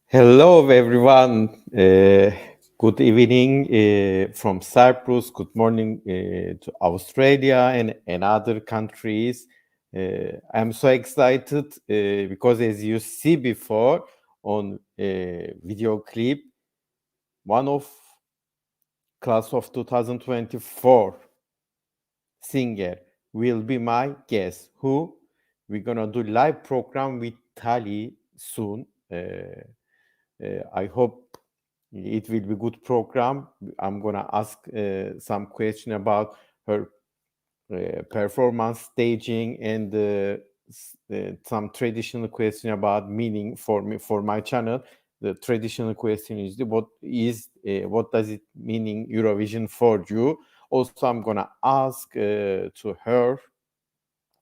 Hello, everyone. Good evening from Cyprus. Good morning to Australia and other countries. I'm so excited because, as you see before on video clip, one of class of 2024 singer will be my guest. Who we're gonna do live program with Tali soon. I hope it will be good program. I'm gonna ask some question about her performance, staging, and some traditional question about meaning for me for my channel. The traditional question is what does it meaning Eurovision for you? Also, I'm gonna ask to her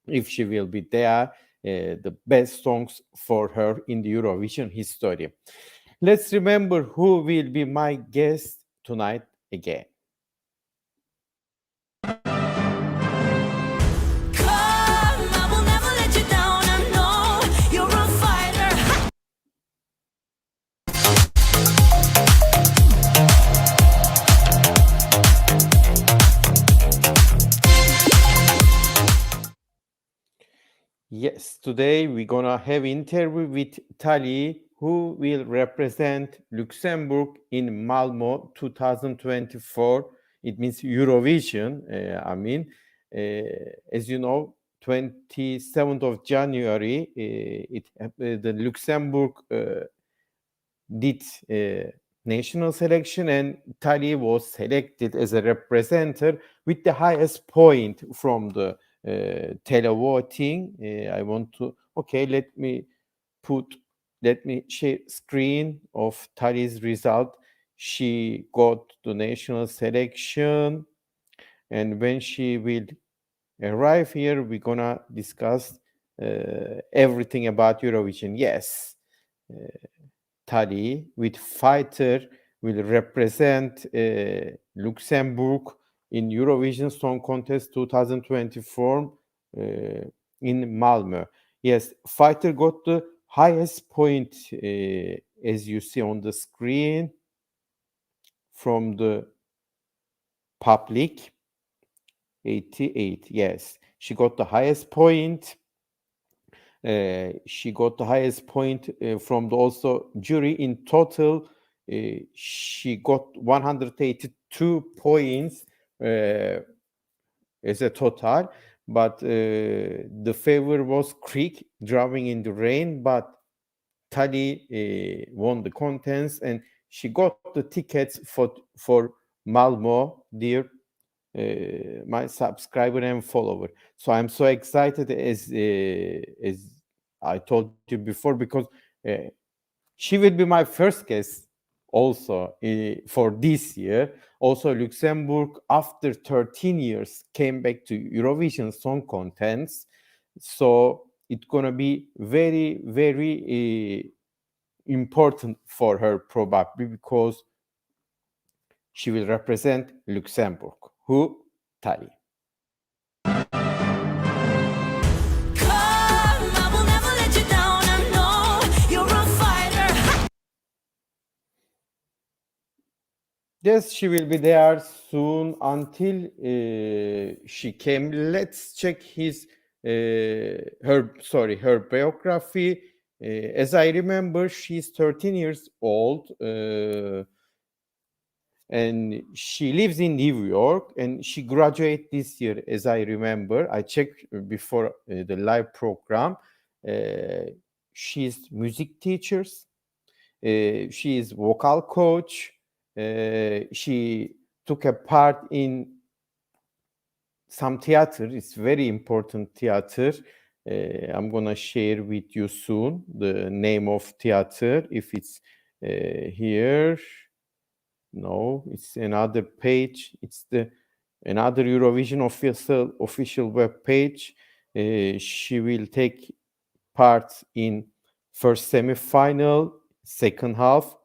if she will be there the best songs for her in the Eurovision history. Let's remember who will be my guest tonight again. Yes, today we're gonna have interview with Tali, who will represent Luxembourg in Malmö 2024. It means Eurovision. As you know, 27th of January, the Luxembourg did national selection, and Tali was selected as a representative with the highest point from the televoting. I want to let me share screen of Tali's result. She got the national selection, and when she will arrive here, we're gonna discuss everything about Eurovision. Yes, Tali with Fighter will represent Luxembourg in Eurovision Song Contest 2024 in Malmö. Yes, Fighter got the highest point, as you see on the screen, from the public, 88. Yes, she got the highest point. She got the highest point from the also jury. In total, she got 182 points as a total, but the favor was Creek driving in the rain, but Tali won the contest, and she got the tickets for Malmo, dear my subscriber and follower. So I'm so excited, as I told you before, because she will be my first guest also for this year. Also, Luxembourg, after 13 years, came back to Eurovision Song Contest. So it's gonna be very, very important for her, probably, because she will represent Luxembourg. Who? Tali. Yes, she will be there soon until she came. Let's check her biography. As I remember, she's 13 years old, and she lives in New York, and she graduated this year, as I remember. I checked before the live program. She's music teachers. She is vocal coach. She took a part in some theater. It's very important theater. I'm gonna share with you soon the name of theater. If it's here, no, it's another page. It's another Eurovision official web page. She will take part in first semi-final, second half.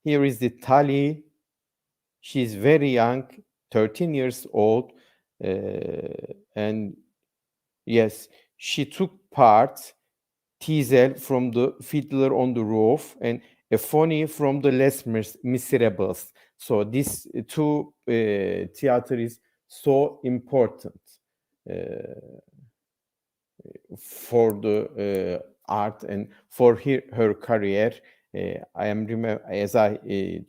Here is the Tali. She's very young, 13 years old, and yes, she took part Teasel from the Fiddler on the Roof, and a phony from the Les Miserables. So this two theater is so important for the art and for her career. I am as I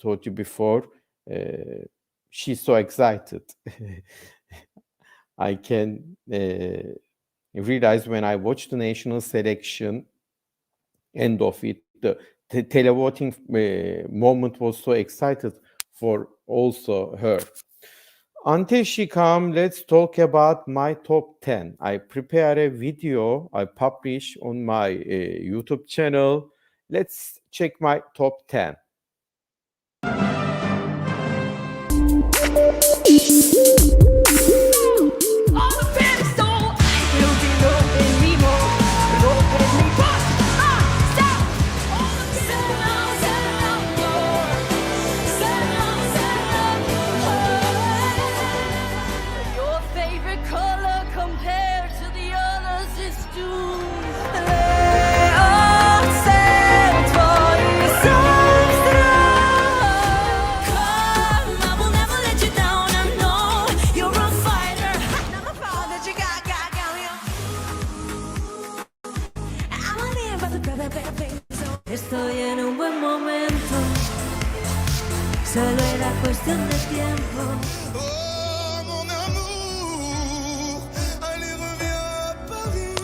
told you before, she's so excited. I can realize when I watched the national selection, end of it, the televoting moment was so excited for also her. Until she come, let's talk about my top 10. I prepare a video I publish on my YouTube channel. Let's check my top 10. Estoy en un buen momento, solo era cuestión de tiempo. Oh mon amour, allez reviens à Paris.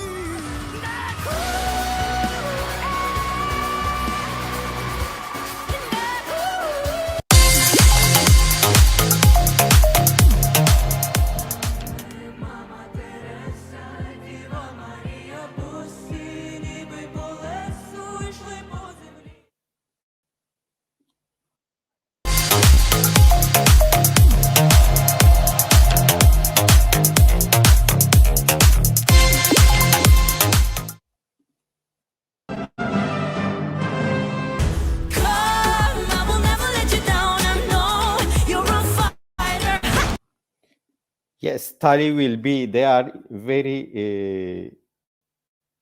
Yes, Tali will be there very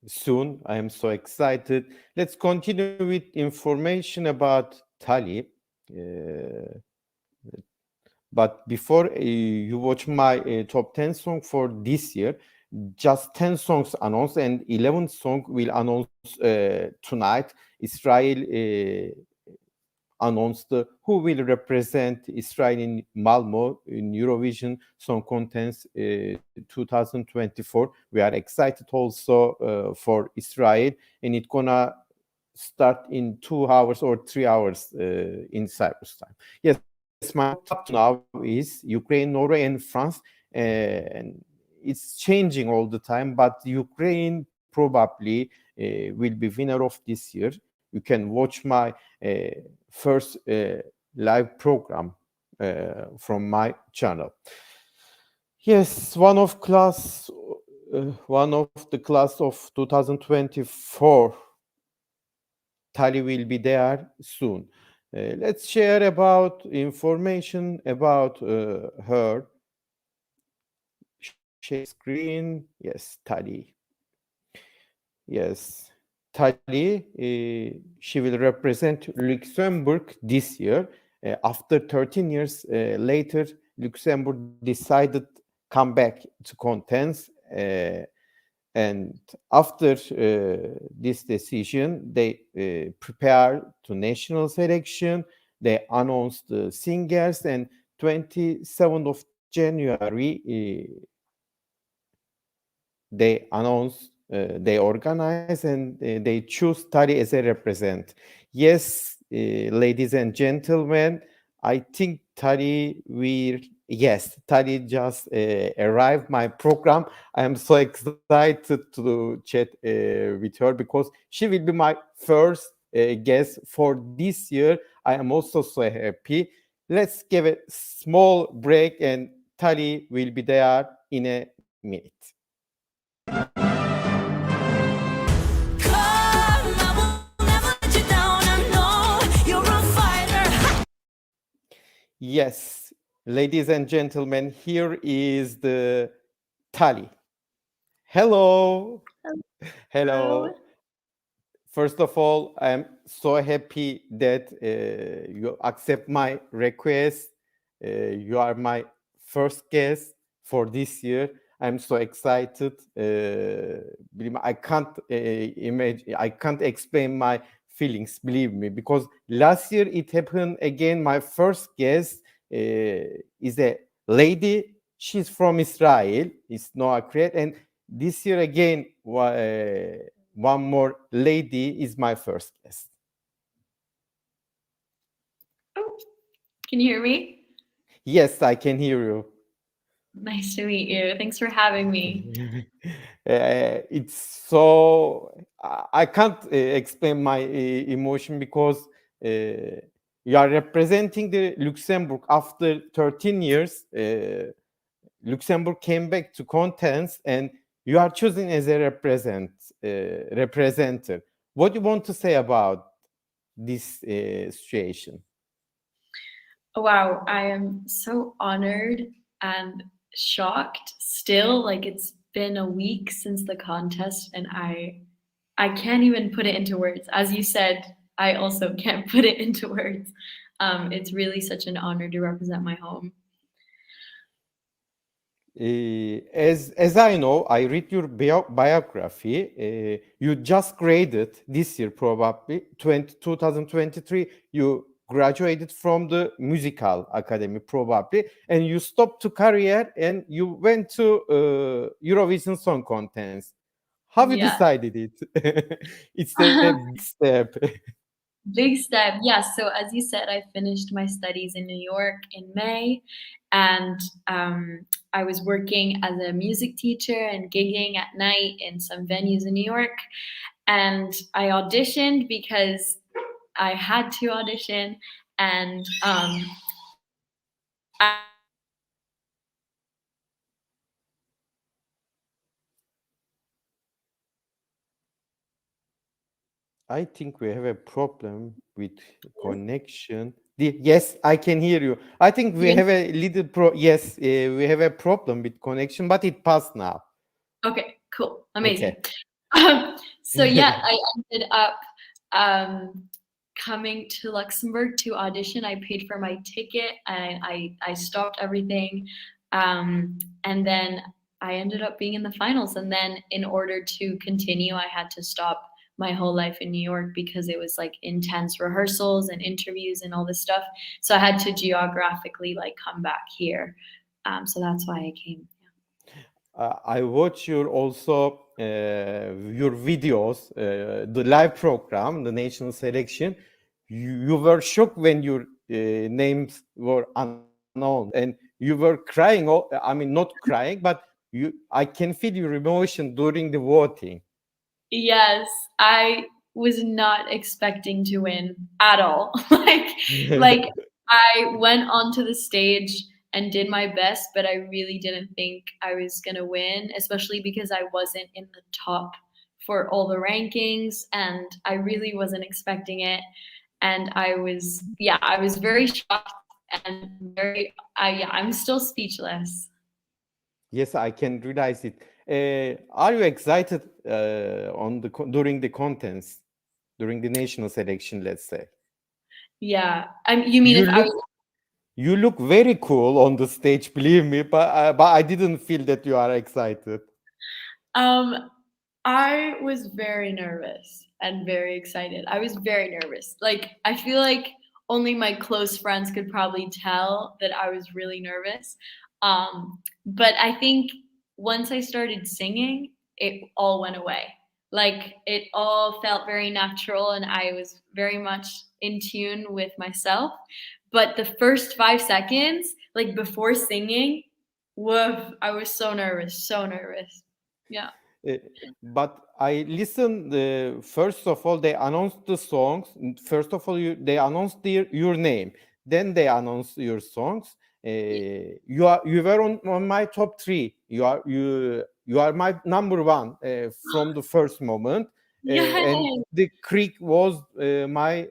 soon. I am so excited. Let's continue with information about Tali. But before you watch my top 10 song for this year, just 10 songs announced and 11 song will announce tonight. Israel announced who will represent Israel in Malmo in Eurovision Song Contest 2024. We are excited also for Israel, and it's gonna start in 2 hours or 3 hours in Cyprus time. Yes, my top now is Ukraine, Norway, and France, and it's changing all the time. But Ukraine probably will be winner of this year. You can watch my first live program from my channel. Yes, one of the class of 2024. Tali will be there soon. Let's share about information about her. Share screen. Yes, Tali. Yes, Tali. She will represent Luxembourg this year. After 13 years later, Luxembourg decided come back to contest. And after this decision, they prepare to national selection. They announced the singers, and 27th of January, they announced, they organize, and they choose Tali as a represent. Yes, ladies and gentlemen, I think Tali will. Yes, Tali just arrived my program. I am so excited to chat with her because she will be my first guest for this year. I am also so happy. Let's give a small break, and Tali will be there in a minute. Yes, ladies and gentlemen, here is the Tali. Hello. Hello. First of all, I'm so happy that you accept my request. You are my first guest for this year. I'm so excited. I can't imagine. I can't explain my feelings. Believe me, because last year it happened again. My first guest is a lady. She's from Israel. It's Noah Kret, and this year again, one more lady is my first guest. Oh, can you hear me? Yes, I can hear you. Nice to meet you. Thanks for having me. It's so I can't explain my emotion because you are representing the Luxembourg after 13 years. Luxembourg came back to contents, and you are chosen as a representative. What do you want to say about this situation? Wow, I am so honored and shocked still. Like it's been a week since the contest and I can't even put it into words. As you said, I also can't put it into words. It's really such an honor to represent my home. As I know, I read your biography. You just graded this year, probably 2023. You graduated from the musical academy, probably, and you stopped to career and you went to Eurovision Song Contest. How you Yeah. decided it? It's a big step. Big step. Yeah. So as you said, I finished my studies in New York in May, and I was working as a music teacher and gigging at night in some venues in New York. And I auditioned because I had to audition, and I think we have a problem with connection. Yes, I can hear you. I think we you have a little yes, we have a problem with connection, but it passed now. okay, cool, amazing. Okay. So yeah, I ended up coming to Luxembourg to audition. I paid for my ticket and I stopped everything. And then I ended up being in the finals. And then in order to continue, I had to stop my whole life in New York because it was like intense rehearsals and interviews and all this stuff. So I had to geographically like come back here. So that's why I came. I watch your also your videos, the live program, the national selection. You were shocked when your names were unknown, and you were crying. I mean, not crying, but I can feel your emotion during the voting. Yes, I was not expecting to win at all. Like I went onto the stage and did my best, but I really didn't think I was gonna win, especially because I wasn't in the top for all the rankings and I really wasn't expecting it. And I was very shocked and I'm still speechless. Yes, I can realize it. Are you excited during the contents, during the national selection? Let's say. Yeah. You mean You if I look was you look very cool on the stage, believe me. But I didn't feel that you are excited. I was very nervous and very excited. I was very nervous. Like, I feel like only my close friends could probably tell that I was really nervous. But I think once I started singing, it all went away. Like, it all felt very natural, and I was very much in tune with myself. But the first 5 seconds, like before singing, woof, I was so nervous, so nervous. Yeah. Uh, but I listened. First of all, they announced the songs. First of all, they announced your name. Then they announced your songs. You were on my top three. You are my number one from the first moment. And Yes. the Creek was my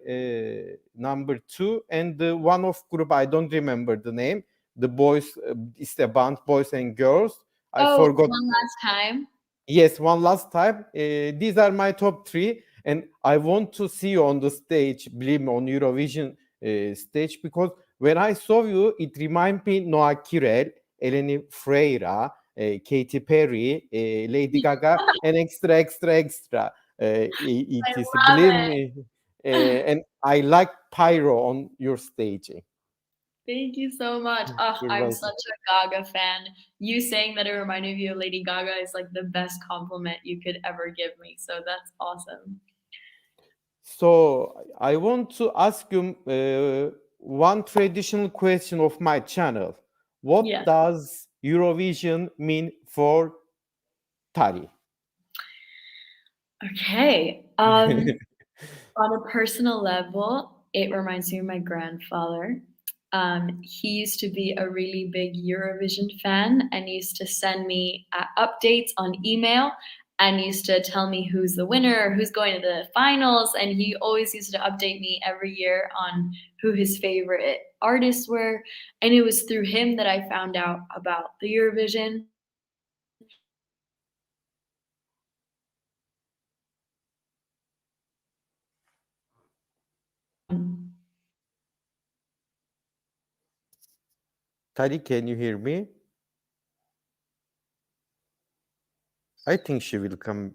number two, and the one of group I don't remember the name. The boys, it's a band, boys and girls. I Oh, forgot. one last time. Yes, one last time. These are my top three, And I want to see you on the stage, believe me, on Eurovision stage, because when I saw you, it reminded me Noah Kirel, Eleni Freira, Katy Perry, Lady Gaga, and extra. It is, love believe it. me, and I like pyro on your staging. Thank you so much. Oh, You're I'm welcome. such a Gaga fan. You saying that it reminded you of Lady Gaga is like the best compliment you could ever give me. So that's awesome. So I want to ask you one traditional question of my channel. What Yeah. does Eurovision mean for Tali? Okay. On a personal level, it reminds me of my grandfather. He used to be a really big Eurovision fan and used to send me updates on email and used to tell me who's the winner, who's going to the finals. And he always used to update me every year on who his favorite artists were. And it was through him that I found out about the Eurovision. Tali, can you hear me? I think she will come.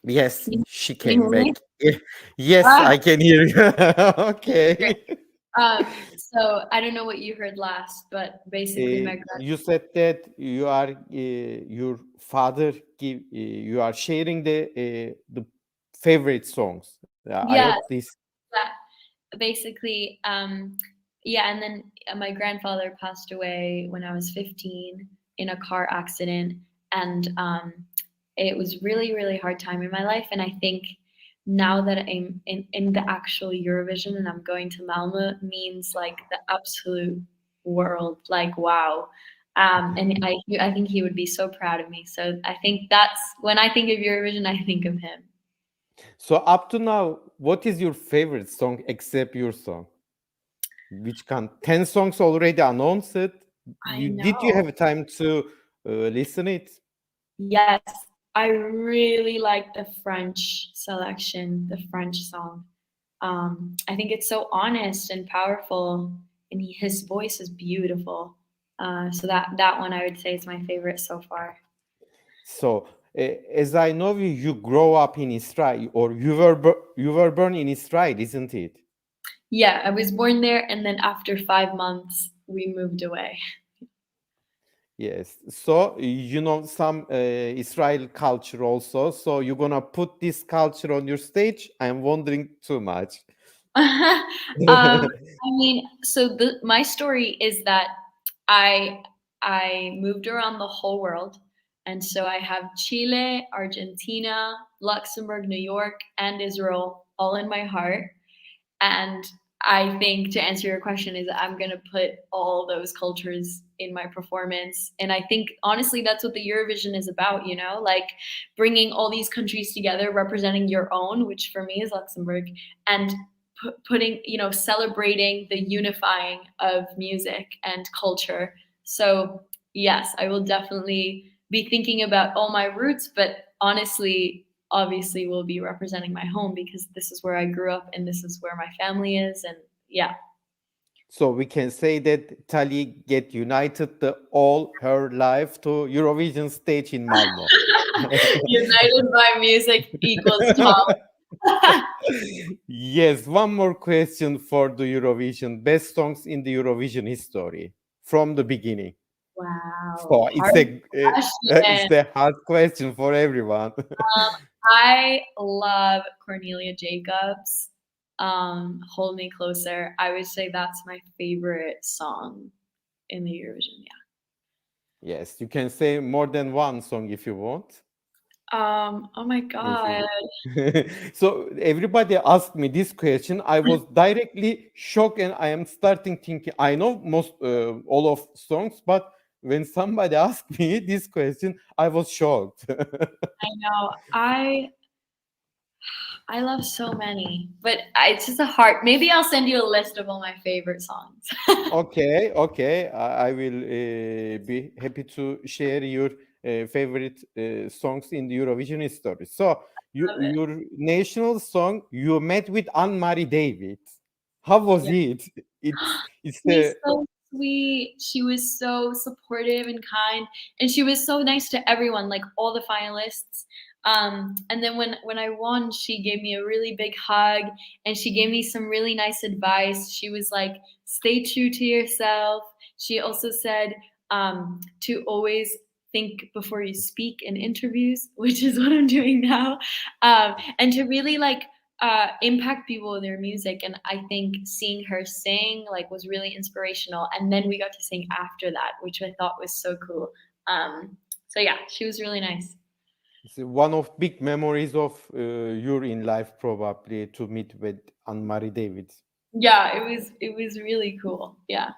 Yes, she Can you came hear me? back. Yes, Ah, I can hear you. great. Okay. So I don't know what you heard last, but basically my You said that you are your father give you are sharing the favorite songs. I yeah, hope this. basically, yeah, and then my grandfather passed away when I was 15 in a car accident, and it was really, really hard time in my life. And I think now that I'm in the actual Eurovision and I'm going to Malmö means like the absolute world, like wow. And I think he would be so proud of me. So I think that's when I think of Eurovision, I think of him. So up to now, what is your favorite song except your song? Which can 10 songs already announced? I Did you know. have time to listen it? Yes, I really like the French selection, the French song. I think it's so honest and powerful, and his voice is beautiful. So that one I would say is my favorite so far. So as I know you, you grow up in Israel, or you were born in Israel, isn't it? Yeah, I was born there, and then after 5 months, we moved away. Yes. So you know some Israel culture also. So you're gonna put this culture on your stage. I'm wondering too much. I mean, so my story is that I I moved around the whole world, and so I have Chile, Argentina, Luxembourg, New York, and Israel all in my heart. And I think to answer your question is I'm going to put all those cultures in my performance. And I think honestly that's what the Eurovision is about, you know, like bringing all these countries together, representing your own, which for me is Luxembourg, and putting, you know, celebrating the unifying of music and culture. So, yes, I will definitely be thinking about all my roots, but honestly, obviously will be representing my home because this is where I grew up and this is where my family is. And yeah. So we can say that Tali get united all her life to Eurovision stage in Malmo. United by music equals top. Yes, one more question for the Eurovision. Best songs in the Eurovision history from the beginning. Wow. So Hard it's question. the hard question for everyone. I love Cornelia Jacobs. Hold Me Closer. I would say that's my favorite song in the Eurovision. Yeah. Yes, you can say more than one song if you want. Oh my If God. you so everybody asked me this question. I was directly shocked, and I am starting thinking. I know most all of songs, but when somebody asked me this question, I was shocked. I know. I love so many, but it's just a hard. Maybe I'll send you a list of all my favorite songs. Okay, okay. I will be happy to share your favorite songs in the Eurovision history. So Love it. your national song, you met with Anne-Marie David. How was Yeah. it? It's She the was so sweet. She was so supportive and kind, and she was so nice to everyone, like all the finalists. And then when I won, she gave me a really big hug, and she gave me some really nice advice. She was like, "Stay true to yourself." She also said to always think before you speak in interviews, which is what I'm doing now, and to really like impact people with their music. And I think seeing her sing like was really inspirational. And then we got to sing after that, which I thought was so cool. So yeah, she was really nice. it's one of big memories of your in life, probably, to meet with Anne-Marie David. Yeah, it was really cool. Yeah.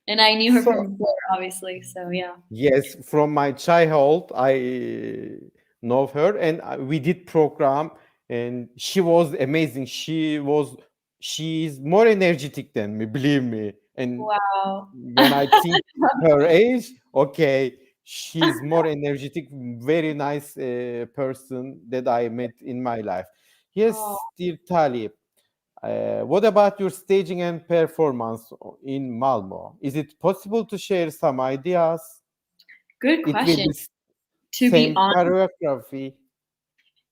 And I knew her So from before, obviously. So yeah. yes, from my childhood, I know her, and we did program, and she was amazing. She is more energetic than me, believe me. And Wow. when I think her age, okay, she's more energetic, very nice person that I met in my life. Oh, Yes, dear Tali, what about your staging and performance in Malmo? Is it possible to share some ideas? good It will question. be To be same honest, choreography.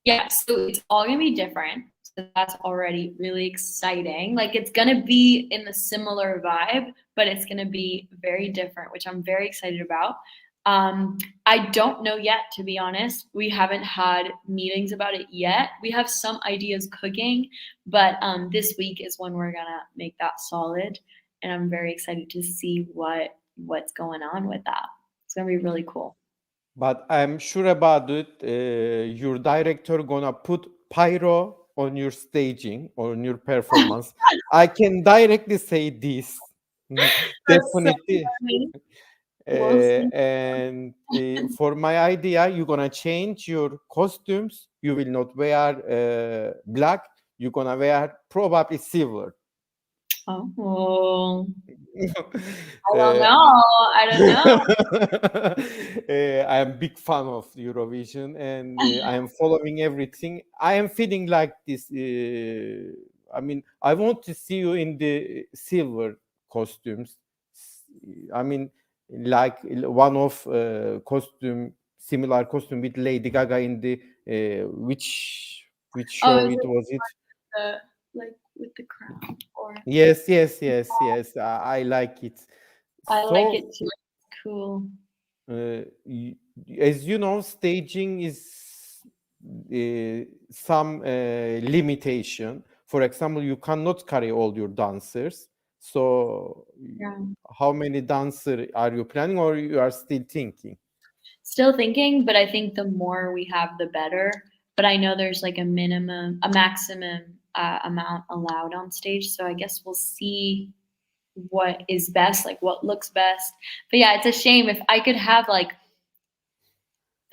yeah, so it's all gonna be different. So that's already really exciting. Like it's gonna be in the similar vibe, but it's gonna be very different, which I'm very excited about. I don't know yet, to be honest. We haven't had meetings about it yet. We have some ideas cooking, but this week is when we're gonna make that solid, and I'm very excited to see what's going on with that. It's gonna be really cool. But I'm sure about it. Your director gonna put pyro on your staging or on your performance. I can directly say this. That's so Definitely. funny. We'll see. And for my idea, you're gonna change your costumes. You will not wear black. You're gonna wear probably silver. Oh, I don't Uh, know. I don't know. I am big fan of Eurovision, and I am following everything. I am feeling like this. I mean, I want to see you in the silver costumes. I mean, like one of similar costume with Lady Gaga in the which Oh, show is it it was it? the like with the crown or Yes, yes, yes, yes. I like it. I like it So too. Cool. uh, y- as you know, staging is some limitation. For example, you cannot carry all your dancers. So, Yeah. how many dancers are you planning, or you are still thinking? Still thinking, but I think the more we have, the better. But I know there's like a maximum amount allowed on stage. So I guess we'll see what is best, like what looks best. But yeah, it's a shame if I could have like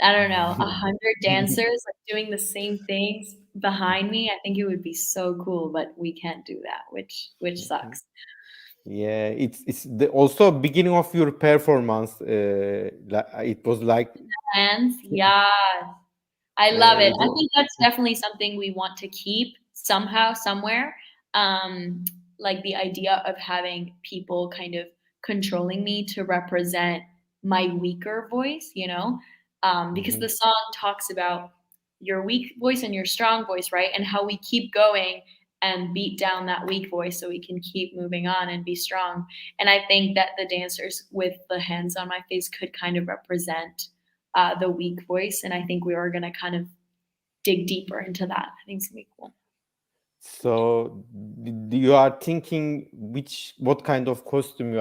I don't know, 100 dancers, like, doing the same things behind me, I think it would be so cool, but we can't do that, which sucks. Yeah, it's also beginning of your performance. It was like Plans? Yeah, I love it. it I was. think that's definitely something we want to keep somehow, somewhere. Um, like the idea of having people kind of controlling me to represent my weaker voice, you know? Because the Mhm. song talks about your weak voice and your strong voice, right? And how we keep going and beat down that weak voice so we can keep moving on and be strong. And I think that the dancers with the hands on my face could kind of represent the weak voice. And I think we are going to kind of dig deeper into that. I think it's going to be cool. So you are thinking what kind of costume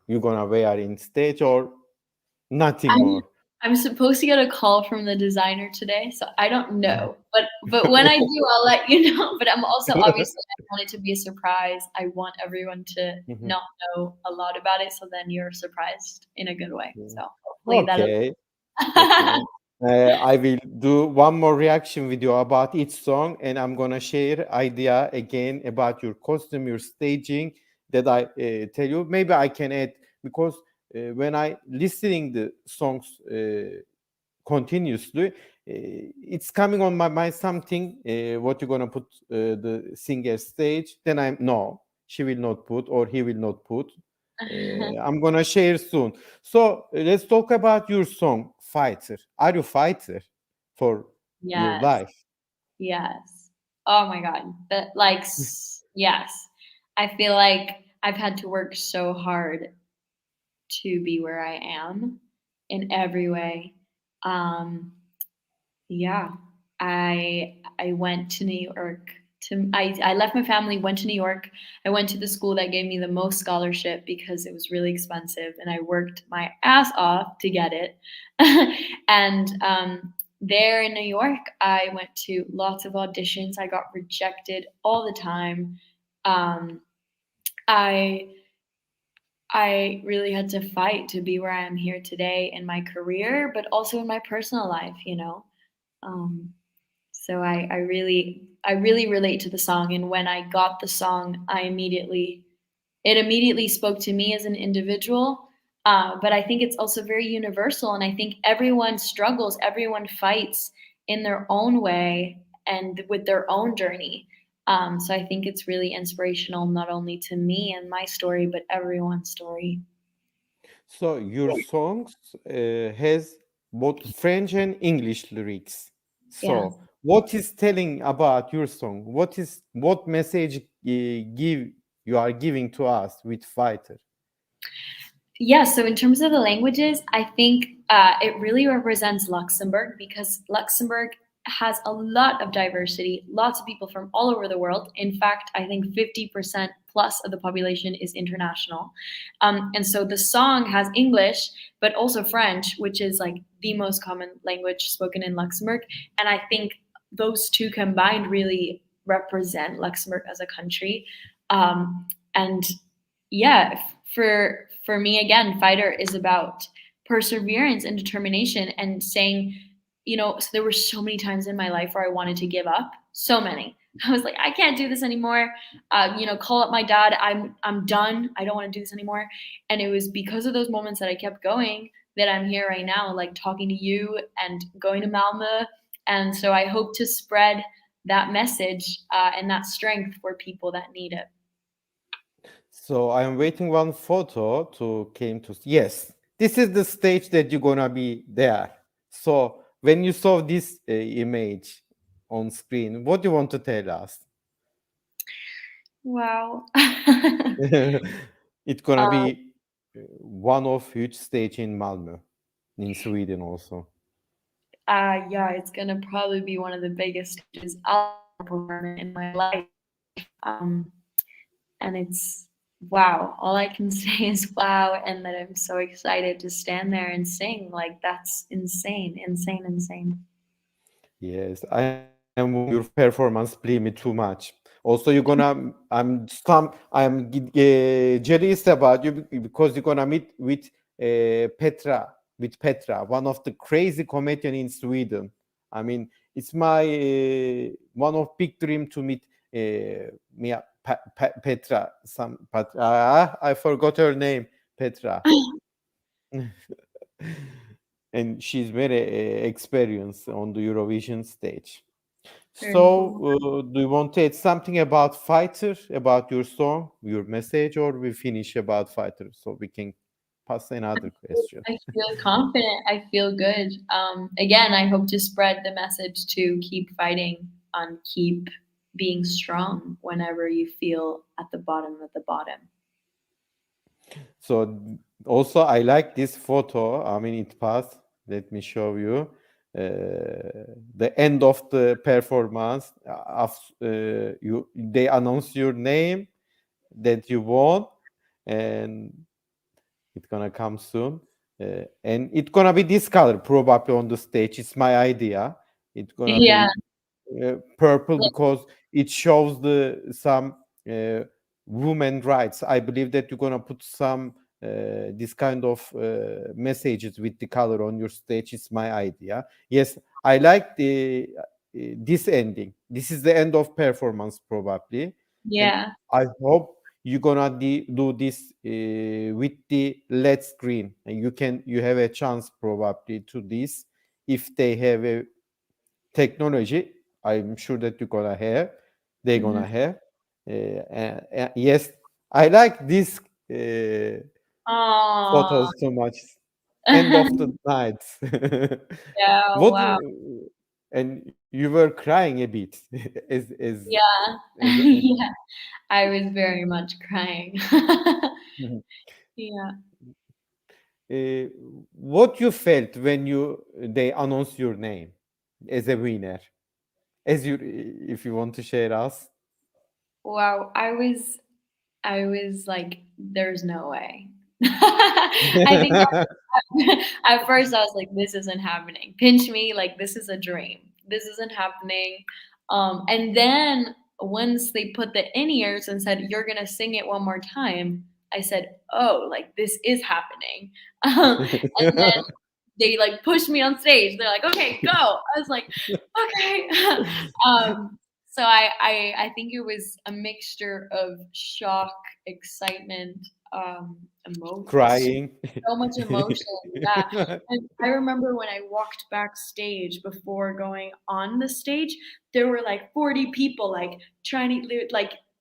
you gonna wear in stage, or nothing I'm more? I'm supposed to get a call from the designer today, so I don't know. But when I do, I'll let you know. But I'm also obviously I want it to be a surprise. I want everyone to Mhm. not know a lot about it, so then you're surprised in a good way. Yeah. So hopefully that'll Okay, okay. I will do one more reaction video about each song, and I'm gonna share idea again about your costume, your staging. That I tell you. Maybe I can add, because when I listening the songs continuously. It's coming on my mind something what you're gonna put the singer stage. Then I'm no, she will not put or he will not put. I'm gonna share soon. So let's talk about your song, Fighter. Are you fighter for your Yes. life? Yes. Oh my God. Yes. I feel like I've had to work so hard to be where I am in every way. Um, yeah. I went to New York I left my family, went to New York. I went to the school that gave me the most scholarship because it was really expensive, and I worked my ass off to get it. And there in New York, I went to lots of auditions. I got rejected all the time. Um, I I really had to fight to be where I am here today in my career, but also in my personal life, you know. Um, so I really relate to the song, and when I got the song, it immediately spoke to me as an individual. But I think it's also very universal, and I think everyone struggles, everyone fights in their own way and with their own journey. So I think it's really inspirational, not only to me and my story, but everyone's story. So your songs has both French and English lyrics. Yeah. So what is telling about your song? What message give you are giving to us with Fighter? Yeah, so in terms of the languages, I think it really represents Luxembourg because Luxembourg has a lot of diversity, lots of people from all over the world. In fact, I think 50% plus of the population is international. And so the song has English, but also French, which is like the most common language spoken in Luxembourg. And I think those two combined really represent Luxembourg as a country. And yeah, for me again, fighter is about perseverance and determination and saying, you know, so there were so many times in my life where I wanted to give up. So many. I was like, I can't do this anymore. You know, call up my dad. I'm done. I don't want to do this anymore. And it was because of those moments that I kept going that I'm here right now, like talking to you and going to Malmö. And so I hope to spread that message and that strength for people that need it. So I'm waiting one photo to came to yes. This is the stage that you're gonna be there. So when you saw this image on screen, what do you want to tell us? Wow. It's gonna Um, be one of huge stage in Malmö, in Sweden also. yeah, it's gonna probably be one of the biggest stages I'll perform in my life. Um, and it's wow. All I can say is wow, and that I'm so excited to stand there and sing. Like that's insane, insane, insane. Yes, I am your performance play me too much. Also, you're gonna jealous about you because you're gonna meet with Petra, one of the crazy comedian in Sweden. I mean, it's my one of big dream to meet Petra. I forgot her name, Petra. And she's very experienced on the Eurovision stage. Very So, cool. do you want to add something about Fighter, about your song, your message, or we finish about Fighter so we can pass another question? I feel confident. I feel good. Again, I hope to spread the message to keep fighting and keep being strong whenever you feel at the bottom of the bottom. So, also, I like this photo. I mean, it passed. Let me show you. The end of the performance. They announce your name that you won, and it's gonna come soon. And it's gonna be this color probably on the stage. It's my idea. It's gonna Yeah. be purple because it shows the some women rights. I believe that you're gonna put some this kind of messages with the color on your stage. It's my idea. Yes, I like the this ending. This is the end of performance probably, and Yeah. I hope you're gonna do this with the LED screen, and you have a chance probably to this if they have a technology, I'm sure that they're gonna have. Yes, I like this Oh, photos so much. End of the night. yeah, What wow. and you were crying a bit Yeah. as Yeah, I was very much crying. Yeah. uh, what you felt when they announced your name as a winner, as you if you want to share us. Wow, I was like, "There's no way." I think at first I was like, "This isn't happening. Pinch me, like, this is a dream. This isn't happening." And then once they put the in-ears and said, "You're gonna sing it one more time," I said, "Oh, like, this is happening." And then they, like, pushed me on stage. They're like, "Okay, go." I was like, "Okay." Um, so I think it was a mixture of shock, excitement, Crying. so much emotion, yeah, and I remember when I walked backstage before going on the stage, there were, like, 40 people, like, trying to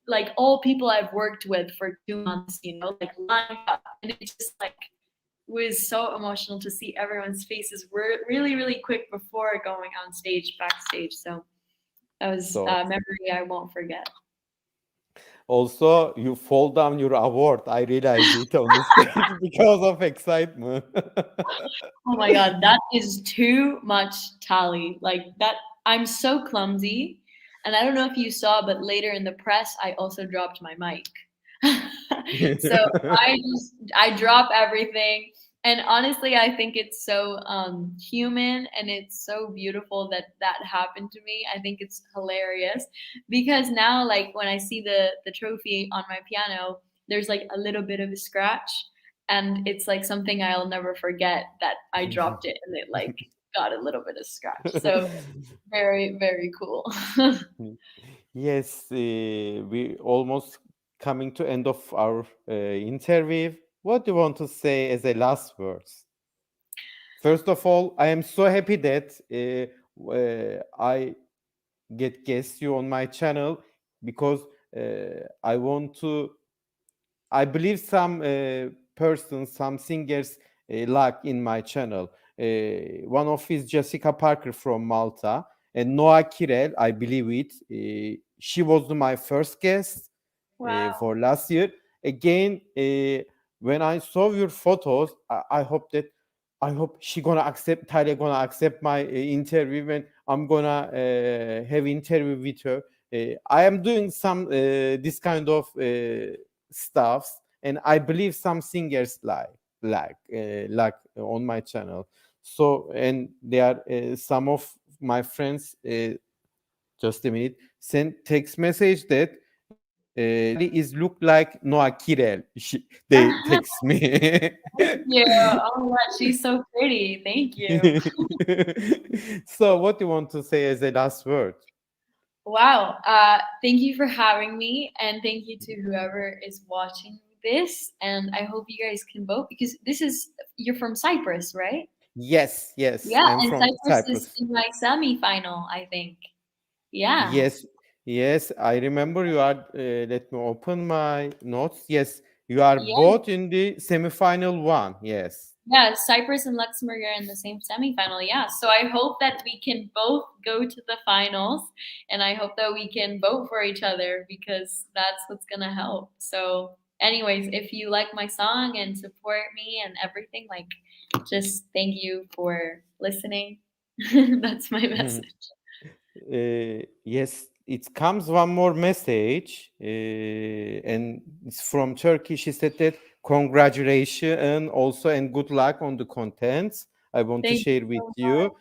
like, all people I've worked with for 2 months, like, lined up, and it just, like, was so emotional to see everyone's faces really, really quick before going on stage, backstage, so that was So a memory I won't forget. also you fall down your award. I realize it on the stage because of excitement. Oh my god, that is too much Tali. Like that I'm so clumsy. And I don't know if you saw, but later in the press I also dropped my mic. So I drop everything. And honestly, I think it's so human and it's so beautiful that that happened to me. I think it's hilarious because now, like when I see the trophy on my piano, there's like a little bit of a scratch, and it's like something I'll never forget that I dropped it and it like got a little bit of scratch. So very, very cool. Yes, we almost coming to end of our interview. What do you want to say as a last words? First of all, I am so happy that I guest you on my channel because I want to. I believe some persons, some singers like in my channel. One of is Jessica Parker from Malta and Noah Kirel. I believe it. She was my first guest Wow. for last year. Again, when I saw your photos, I hope she gonna accept. Tali gonna accept my interview when I'm gonna have interview with her. I am doing some this kind of stuffs, and I believe some singers like on my channel. So and there are some of my friends. Just a minute. Send text message that Tali is look like Noah Kirel. They text me. Thank you. Oh my god, she's so pretty. Thank you. So, what do you want to say as a last word? Wow. Thank you for having me, and thank you to whoever is watching this. And I hope you guys can vote because this is you're from Cyprus, right? Yes, yes, Yeah, I'm and from Cyprus is Cyprus. in my semi-final, I think. Yeah. Yes, yes, I remember you are. Let me open my notes. Yes, you are Yeah. both in the semifinal one. Yes. Yeah, Cyprus and Luxembourg are in the same semifinal. Yeah. So I hope that we can both go to the finals, and I hope that we can vote for each other because that's what's going to help. So anyways, if you like my song and support me and everything, like just thank you for listening. That's my message. Yes, it comes one more message, and it's from Turkey. She said that congratulations also and good luck on the contents. I want to Thank you share with so you.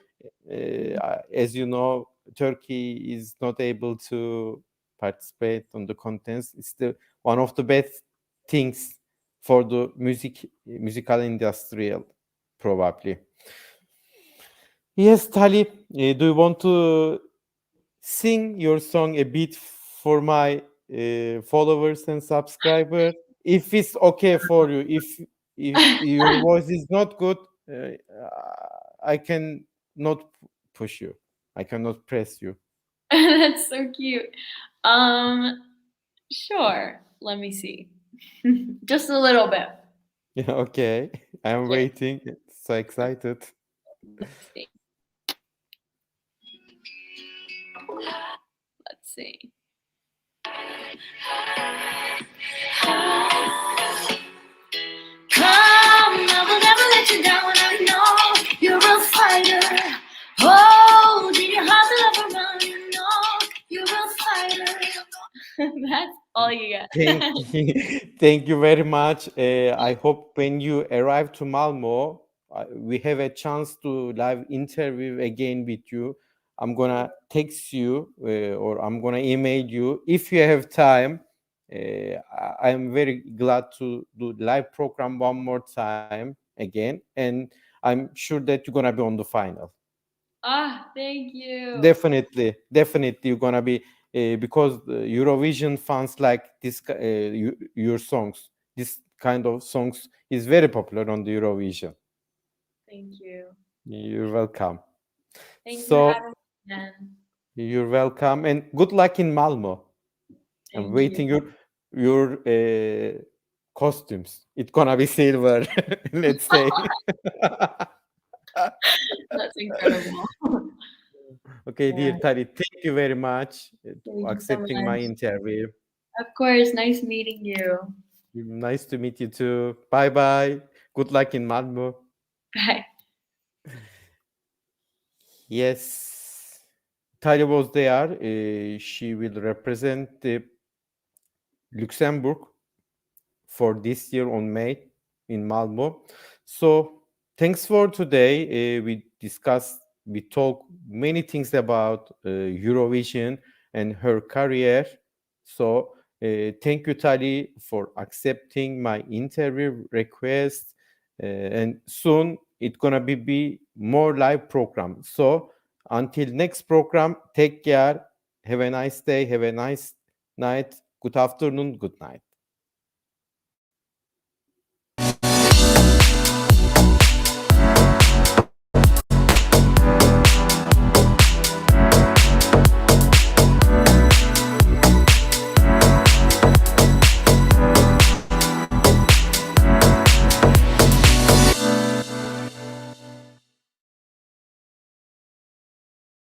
much. As you know, Turkey is not able to participate on the contents. It's the one of the best things for the musical industrial, probably. Yes, Tali, do you want to sing your song a bit for my followers and subscribers if it's okay for you. If your voice is not good, I can not push you. I cannot press you. That's so cute. Sure. Let me see. Just a little bit. Yeah, okay. I'm Okay. waiting. So excited. Let's see. Let's see. Come, I will never let you down. I know you're a fighter. Oh, did your heart will ever run? You know you're a fighter. That's all you get. Thank you. Thank you very much. I hope when you arrive to Malmo, we have a chance to live interview again with you. I'm gonna text you or I'm gonna email you if you have time. I'm very glad to do live program one more time again, and I'm sure that you're gonna be on the final. Thank you. Definitely, you're gonna be because the Eurovision fans like this your songs. This kind of songs is very popular on the Eurovision. Thank you. You're welcome. Thank you for So having me again. you're welcome, and good luck in Malmo. I'm Thank waiting you. your costumes. It's gonna be silver, let's say. That's incredible. Okay, dear Yeah. Tali, thank you very much Thank to you so accepting my much. interview. Of course. Nice meeting you. Nice to meet you too. Bye bye. Good luck in Malmo. Bye. Yes, Tali was there. She will represent the Luxembourg for this year on May in Malmo. So thanks for today. We talk many things about Eurovision and her career. So thank you, Tali, for accepting my interview request. And soon it's gonna be more live program. So until next program, take care. Have a nice day. Have a nice night. Good afternoon. Good night.